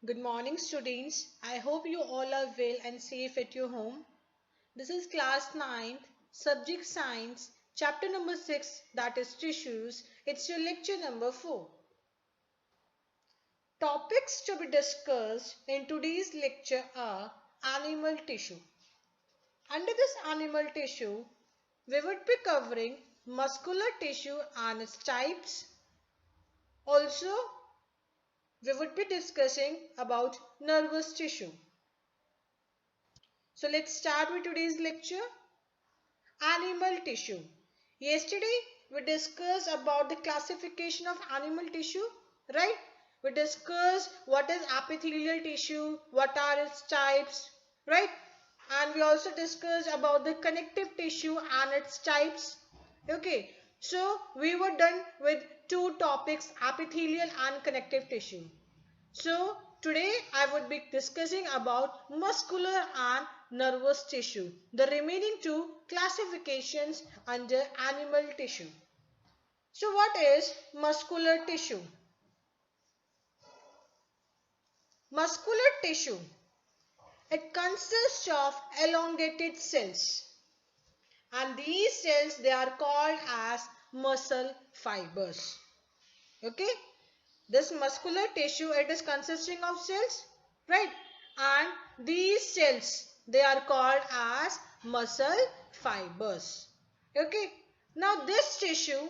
Good morning, students. I hope you all are well and safe at your home. This is class 9th, subject science, chapter number 6, that is tissues. It's your lecture number 4. Topics to be discussed in today's lecture are animal tissue. Under this animal tissue, we would be covering muscular tissue and its types. Also, we would be discussing about nervous tissue. So let's start with today's lecture. Animal tissue. Yesterday we discussed about the classification of animal tissue, right? We discussed what is epithelial tissue, what are its types, right? And we also discussed about the connective tissue and its types. Okay, so we were done with two topics, epithelial and connective tissue. So today I would be discussing about muscular and nervous tissue, the remaining two classifications under animal tissue. So what is muscular tissue? Muscular tissue, it consists of elongated cells, and these cells they are called as muscle fibers. Okay, this muscular tissue, it is consisting of cells, right? And these cells, they are called as muscle fibers. Okay. Now this tissue,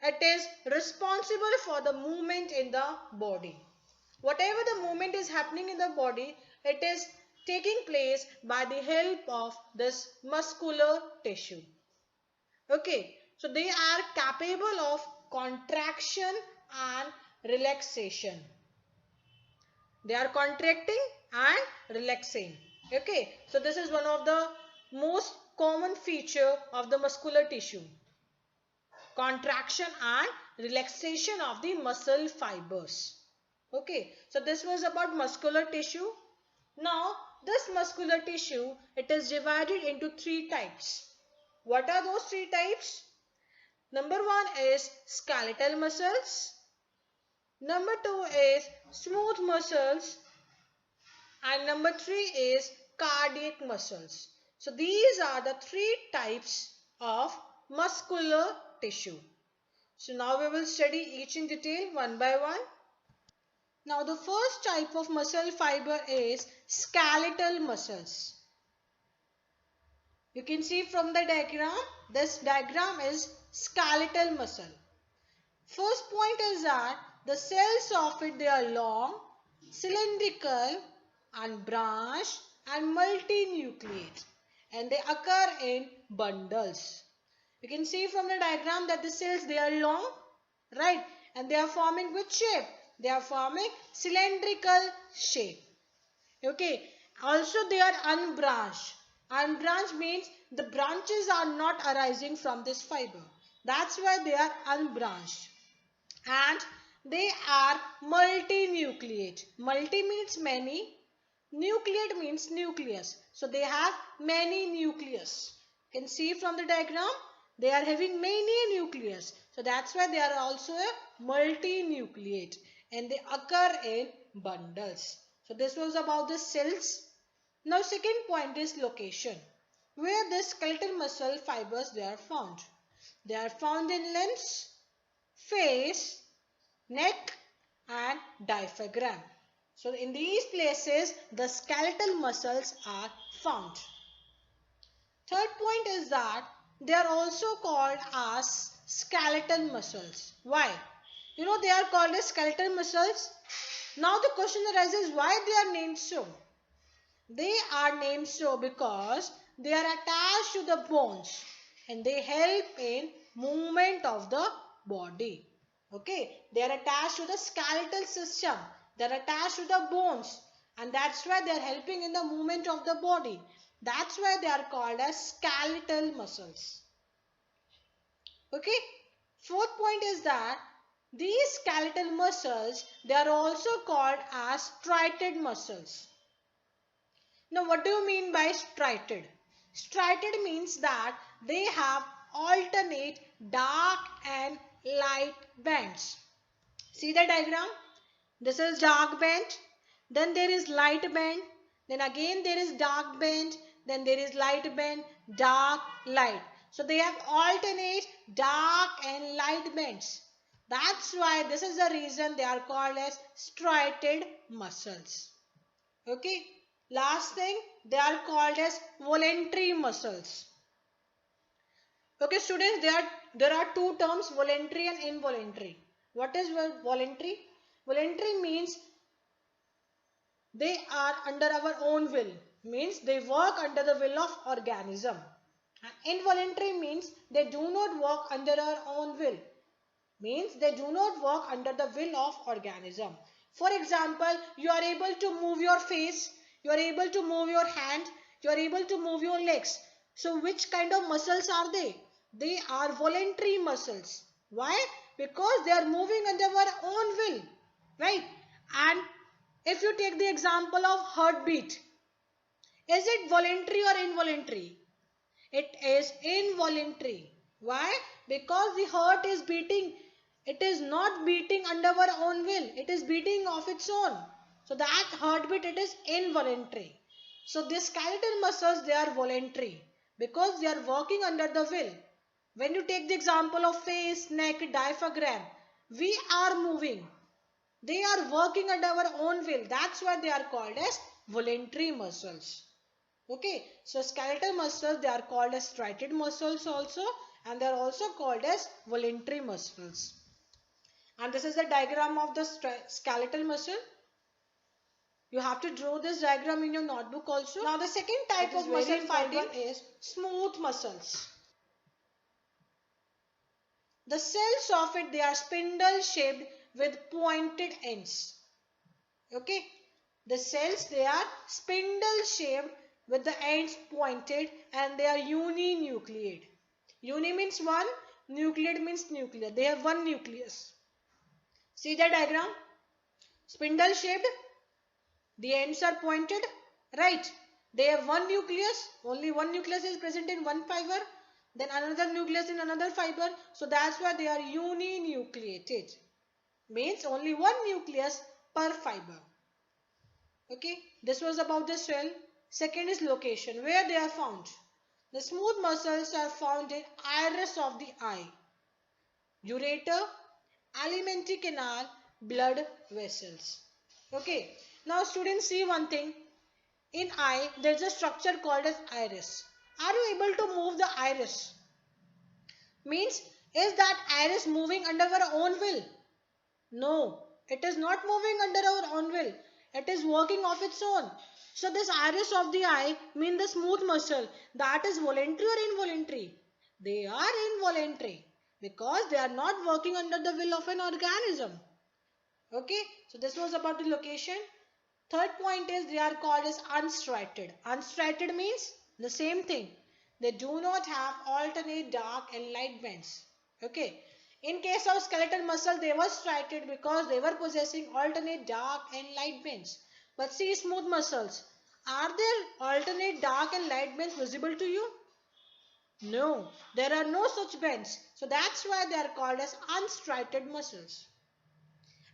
it is responsible for the movement in the body. Whatever the movement is happening in the body, it is taking place by the help of this muscular tissue. Okay, so they are capable of contraction and relaxation. They are contracting and relaxing. Okay, so this is one of the most common feature of the muscular tissue. Contraction and relaxation of the muscle fibers. Okay, so this was about muscular tissue. Now, this muscular tissue, it is divided into three types. What are those three types? Number one is skeletal muscles. Number two is smooth muscles. And number three is cardiac muscles. So these are the three types of muscular tissue. So now we will study each in detail one by one. Now the first type of muscle fiber is skeletal muscles. You can see from the diagram, this diagram is skeletal muscle. First point is that the cells of it, they are long, cylindrical and branched and multinucleate, and they occur in bundles. You can see from the diagram that the cells, they are long, right? And they are forming which shape? They are forming cylindrical shape. Okay. Also they are unbranched. Unbranched means the branches are not arising from this fiber. That's why they are unbranched. And they are multinucleate. Multi means many. Nucleate means nucleus. So they have many nucleus. You can see from the diagram, they are having many nucleus. So that's why they are also a multinucleate. And they occur in bundles. So this was about the cells. Now second point is location. Where the skeletal muscle fibers they are found. They are found in limbs, face, neck and diaphragm. So in these places the skeletal muscles are found. Third point is that they are also called as skeletal muscles. Why? You know they are called as skeletal muscles. Now the question arises, why they are named so? They are named so because they are attached to the bones and they help in movement of the body. Okay, they are attached to the skeletal system. They are attached to the bones, and that's why they are helping in the movement of the body. That's why they are called as skeletal muscles. Okay, fourth point is that these skeletal muscles, they are also called as striated muscles. Now what do you mean by striated? Striated means that they have alternate dark and light bands. See the diagram? This is dark band Then there is light band. Then again there is dark band. Then there is light band, dark, light. So they have alternate dark and light bands. That's why this is the reason they are called as striated muscles. Okay. Last thing, they are called as voluntary muscles. Okay, students, there are two terms, voluntary and involuntary. What is voluntary? Voluntary means they are under our own will, means they work under the will of organism. And involuntary means they do not work under our own will, means they do not work under the will of organism. For example, you are able to move your face, you are able to move your hand, you are able to move your legs. So which kind of muscles are they? They are voluntary muscles. Why? Because they are moving under our own will, right? And if you take the example of heartbeat, is it voluntary or involuntary? It is involuntary. Why? Because the heart is beating. It is not beating under our own will. It is beating of its own. So that heartbeat, it is involuntary. So these skeletal muscles, they are voluntary because they are working under the will. When you take the example of face, neck, diaphragm, we are moving. They are working under our own will. That's why they are called as voluntary muscles. Okay, so skeletal muscles, they are called as striated muscles also, and they are also called as voluntary muscles. And this is the diagram of the skeletal muscle. You have to draw this diagram in your notebook also. Now the second type of muscle fiber is smooth muscles. The cells of it, they are spindle shaped with pointed ends. Okay, the cells, they are spindle shaped with the ends pointed, and they are uninucleate. Uni means one, nucleate means nuclear. They have one nucleus. See the diagram? Spindle shaped, the ends are pointed, right? They have one nucleus, only one nucleus is present in one fiber, then another nucleus in another fiber. So that's why they are uninucleated. Means only one nucleus per fiber. Okay, this was about the cell. Second is location, where they are found. The smooth muscles are found in iris of the eye, ureter, alimentary canal, blood vessels. Okay, now students, see one thing. In eye, there is a structure called as iris. Are you able to move the iris? Means, is that iris moving under our own will? No, it is not moving under our own will. It is working of its own. So this iris of the eye means the smooth muscle. That is voluntary or involuntary? They are involuntary because they are not working under the will of an organism. Okay, so this was about the location. Third point is they are called as unstriated. Unstriated means the same thing. They do not have alternate dark and light bands. Okay. In case of skeletal muscle, they were striated because they were possessing alternate dark and light bands. But see smooth muscles. Are there alternate dark and light bands visible to you? No, there are no such bands. So that's why they are called as unstriated muscles.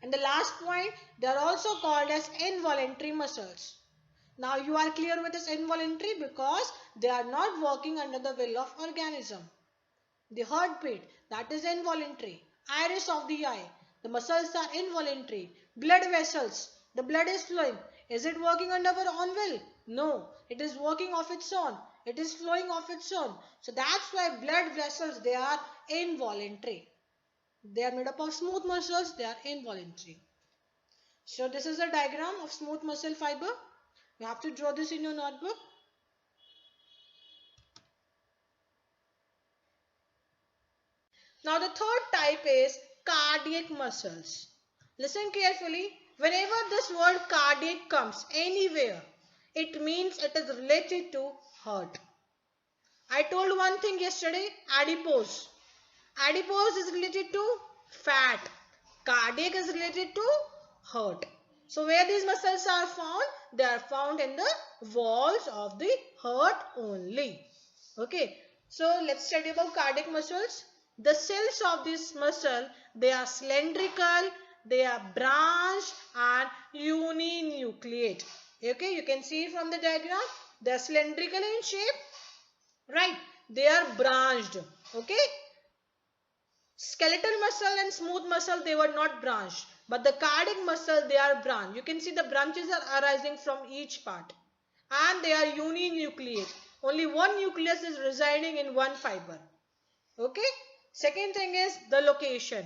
And the last point, they are also called as involuntary muscles. Now you are clear with this involuntary because they are not working under the will of organism. The heartbeat, that is involuntary. Iris of the eye, the muscles are involuntary. Blood vessels, the blood is flowing. Is it working under our own will? No, it is working of its own. It is flowing of its own. So that's why blood vessels, they are involuntary. They are made up of smooth muscles, they are involuntary. So this is a diagram of smooth muscle fiber. You have to draw this in your notebook. Now the third type is cardiac muscles. Listen carefully. Whenever this word cardiac comes anywhere, it means it is related to heart. I told one thing yesterday, adipose. Adipose is related to fat. Cardiac is related to heart. So where these muscles are found? They are found in the walls of the heart only. Okay. So let's study about cardiac muscles. The cells of this muscle, they are cylindrical, they are branched and uninucleate. Okay, you can see from the diagram, they are cylindrical in shape, right? They are branched. Okay, skeletal muscle and smooth muscle, they were not branched, but the cardiac muscle, they are branched. You can see the branches are arising from each part, and they are uninucleate. Only one nucleus is residing in one fiber. Okay, second thing is the location.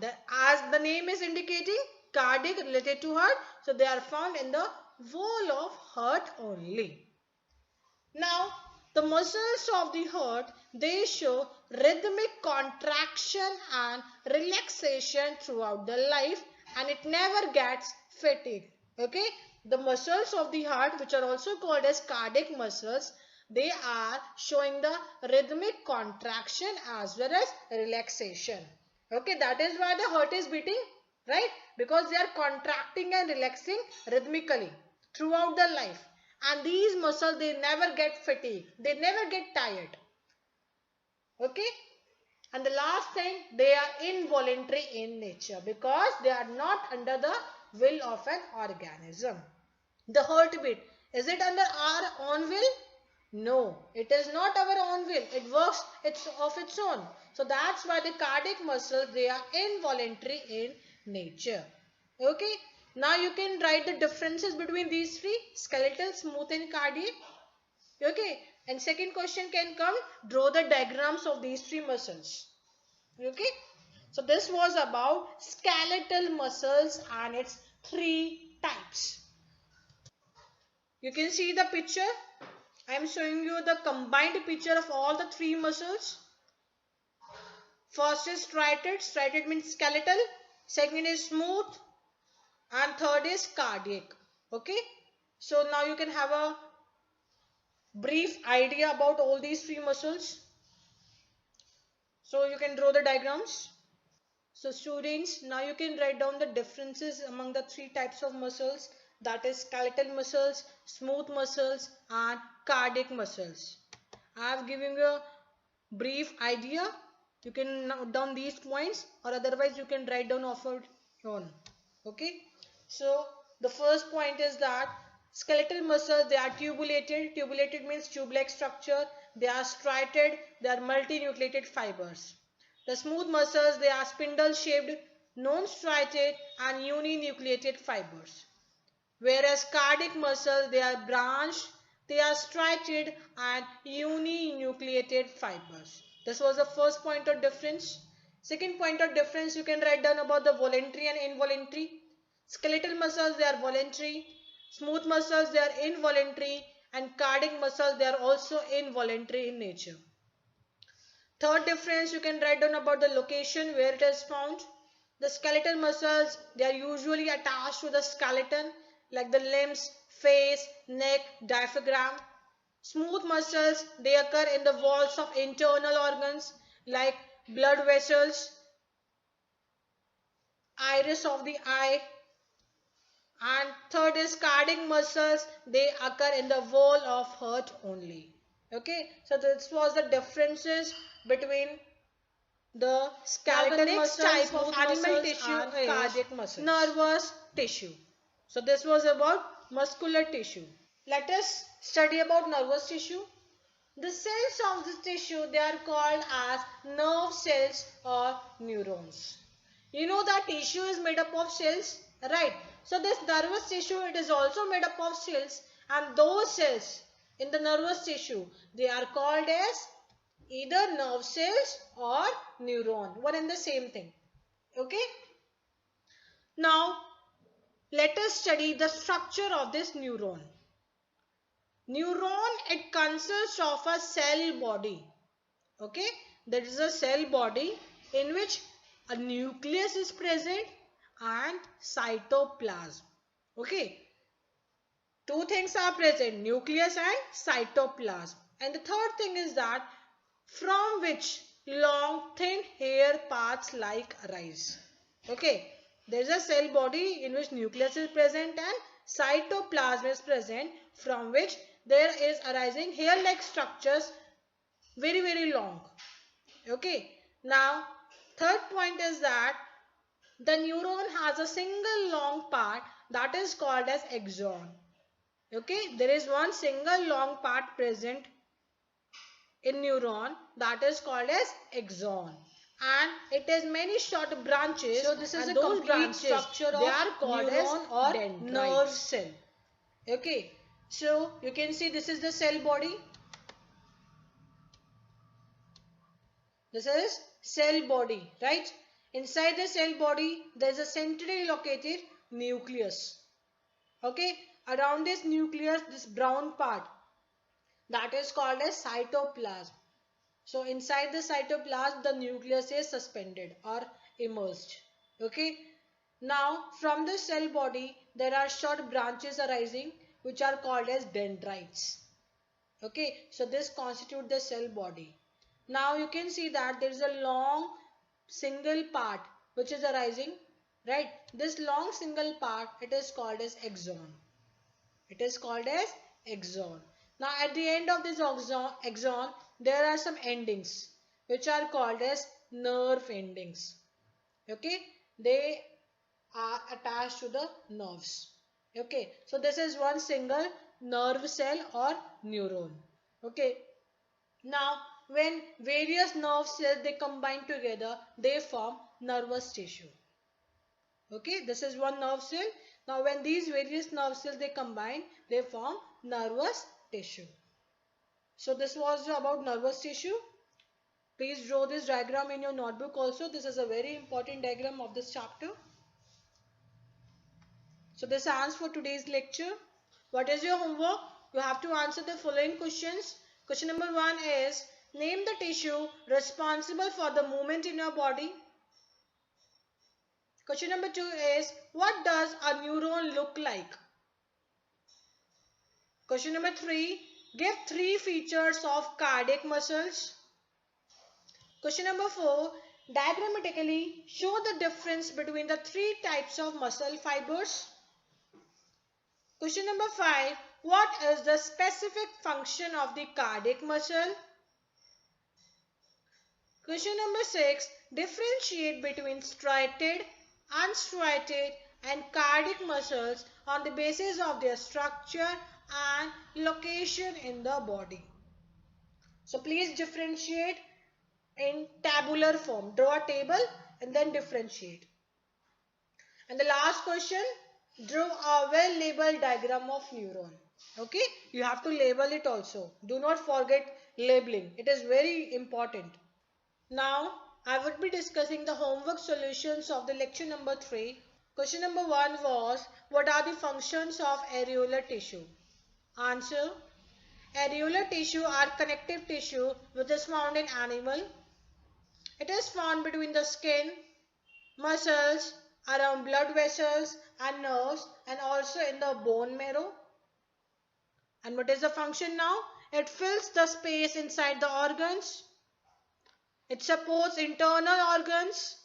As the name is indicating, cardiac related to heart, so they are found in the wall of heart only. Now, the muscles of the heart, they show rhythmic contraction and relaxation throughout the life, and it never gets fatigued. Okay, the muscles of the heart, which are also called as cardiac muscles, they are showing the rhythmic contraction as well as relaxation. Okay, that is why the heart is beating, right? Because they are contracting and relaxing rhythmically throughout the life. And these muscles, they never get fatigued. They never get tired. Okay. And the last thing, they are involuntary in nature because they are not under the will of an organism. The heartbeat, is it under our own will? No, it is not our own will. It works of its own. So that's why the cardiac muscles, they are involuntary in nature. Okay. Now you can write the differences between these three: skeletal, smooth and cardiac. Okay. And second question can come, draw the diagrams of these three muscles. Okay. So this was about skeletal muscles and its three types. You can see the picture. I am showing you the combined picture of all the three muscles. First is striated. Striated means skeletal. Second is smooth. And third is cardiac. Okay. So now you can have a brief idea about all these three muscles. So you can draw the diagrams. So students, now you can write down the differences among the three types of muscles, that is skeletal muscles, smooth muscles and cardiac muscles. I have given you a brief idea. You can note down these points or otherwise you can write down of your own. Okay. So the first point is that skeletal muscles, they are tubulated. Tubulated means tube-like structure. They are striated. They are multinucleated fibers. The smooth muscles, they are spindle-shaped, non-striated and uninucleated fibers. Whereas cardiac muscles, they are branched, they are striated and uninucleated fibers. This was the first point of difference. Second point of difference, you can write down about the voluntary and involuntary. Skeletal muscles, they are voluntary. Smooth muscles, they are involuntary. And cardiac muscles, they are also involuntary in nature. Third difference, you can write down about the location where it is found. The skeletal muscles, they are usually attached to the skeleton like the limbs, face, neck, diaphragm. Smooth muscles, they occur in the walls of internal organs like blood vessels, iris of the eye. And third is cardiac muscles, they occur in the wall of heart only. Okay, so this was the differences between the skeletal muscles, type of animal tissue is cardiac muscles, nervous tissue. So this was about muscular tissue. Let us study about nervous tissue. The cells of this tissue, they are called as nerve cells or neurons. You know that tissue is made up of cells, right? So this nervous tissue, it is also made up of cells, and those cells in the nervous tissue, they are called as either nerve cells or neuron, one and the same thing. Okay. Now let us study the structure of this neuron. Neuron, it consists of a cell body. Okay, there is a cell body in which a nucleus is present and cytoplasm. Okay, two things are present, nucleus and cytoplasm. And the third thing is that from which long thin hair parts like arise. Okay, there is a cell body in which nucleus is present and cytoplasm is present, from which there is arising hair like structures, very long. Okay, now third point is that the neuron has a single long part that is called as axon. Okay, there is one single long part present in neuron that is called as axon, and it has many short branches. So this is a complete structure of neuron or nerve cell. Okay, so you can see this is the cell body. This is cell body, right? Inside the cell body, there is a centrally located nucleus. Okay, around this nucleus, this brown part, that is called as cytoplasm. So inside the cytoplasm, the nucleus is suspended or immersed. Okay. Now from the cell body, there are short branches arising which are called as dendrites. Okay. So this constitutes the cell body. Now you can see that there is a long single part which is arising. Right. This long single part, it is called as axon. It is called as axon. Now at the end of this axon, there are some endings which are called as nerve endings. Okay, they are attached to the nerves. Okay, so this is one single nerve cell or neuron. Okay, now when various nerve cells they combine together, they form nervous tissue. Okay, this is one nerve cell. Now when these various nerve cells they combine, they form nervous tissue. So this was about nervous tissue. Please draw this diagram in your notebook also. This is a very important diagram of this chapter. So this ends for today's lecture. What is your homework? You have to answer the following questions. Question number 1 is, name the tissue responsible for the movement in your body. Question number 2 is, what does a neuron look like? Question number 3, give 3 features of cardiac muscles. Question number 4, diagrammatically show the difference between the 3 types of muscle fibers. Question number 5, what is the specific function of the cardiac muscle? Question number 6, differentiate between striated, unstriated and cardiac muscles on the basis of their structure and location in the body. So please differentiate in tabular form. Draw a table and then differentiate. And the last question, draw a well-labeled diagram of neuron. Okay, you have to label it also. Do not forget labeling. It is very important. Now, I would be discussing the homework solutions of the lecture number 3. Question number 1 was, what are the functions of areolar tissue? Answer, areolar tissue are connective tissue which is found in animal. It is found between the skin, muscles, around blood vessels and nerves, and also in the bone marrow. And what is the function now? It fills the space inside the organs. It supports internal organs.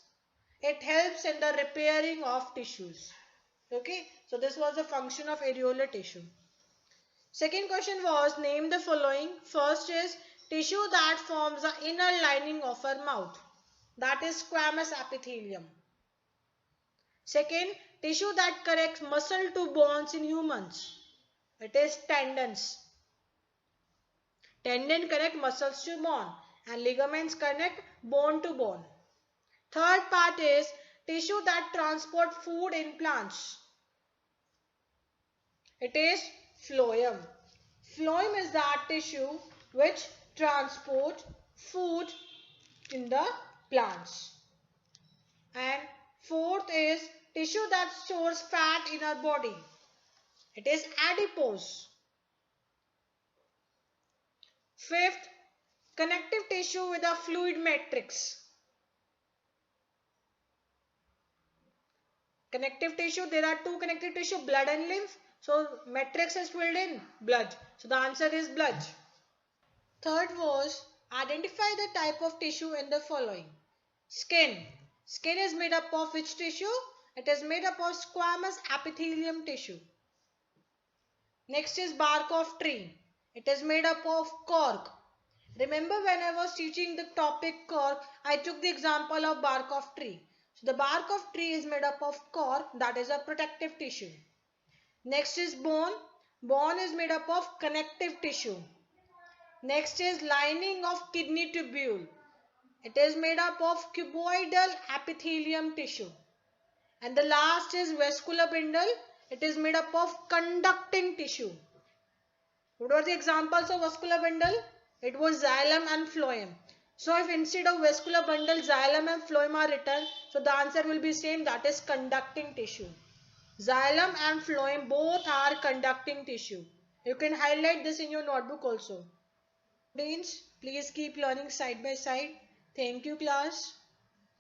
It helps in the repairing of tissues. Okay, so this was the function of areolar tissue. Second question was, name the following. First is tissue that forms the inner lining of our mouth. That is squamous epithelium. Second, tissue that connects muscle to bones in humans. It is tendons. Tendon connect muscles to bone and ligaments connect bone to bone. Third part is tissue that transport food in plants. It is phloem. Phloem is that tissue which transport food in the plants. And fourth is tissue that stores fat in our body. It is adipose. Fifth, connective tissue with a fluid matrix. Connective tissue, there are 2 connective tissue, blood and lymph. So matrix is filled in blood. So the answer is blood. Third was, identify the type of tissue in the following. Skin. Skin is made up of which tissue? It is made up of squamous epithelium tissue. Next is bark of tree. It is made up of cork. Remember when I was teaching the topic cork, I took the example of bark of tree. So the bark of tree is made up of cork, that is a protective tissue. Next is bone. Bone is made up of connective tissue. Next is lining of kidney tubule. It is made up of cuboidal epithelium tissue. And the last is vascular bundle. It is made up of conducting tissue. What were the examples of vascular bundle? It was xylem and phloem. So if instead of vascular bundle, xylem and phloem are written, so the answer will be same, that is conducting tissue. Xylem and phloem both are conducting tissue. You can highlight this in your notebook also. Students, please keep learning side by side. Thank you, class.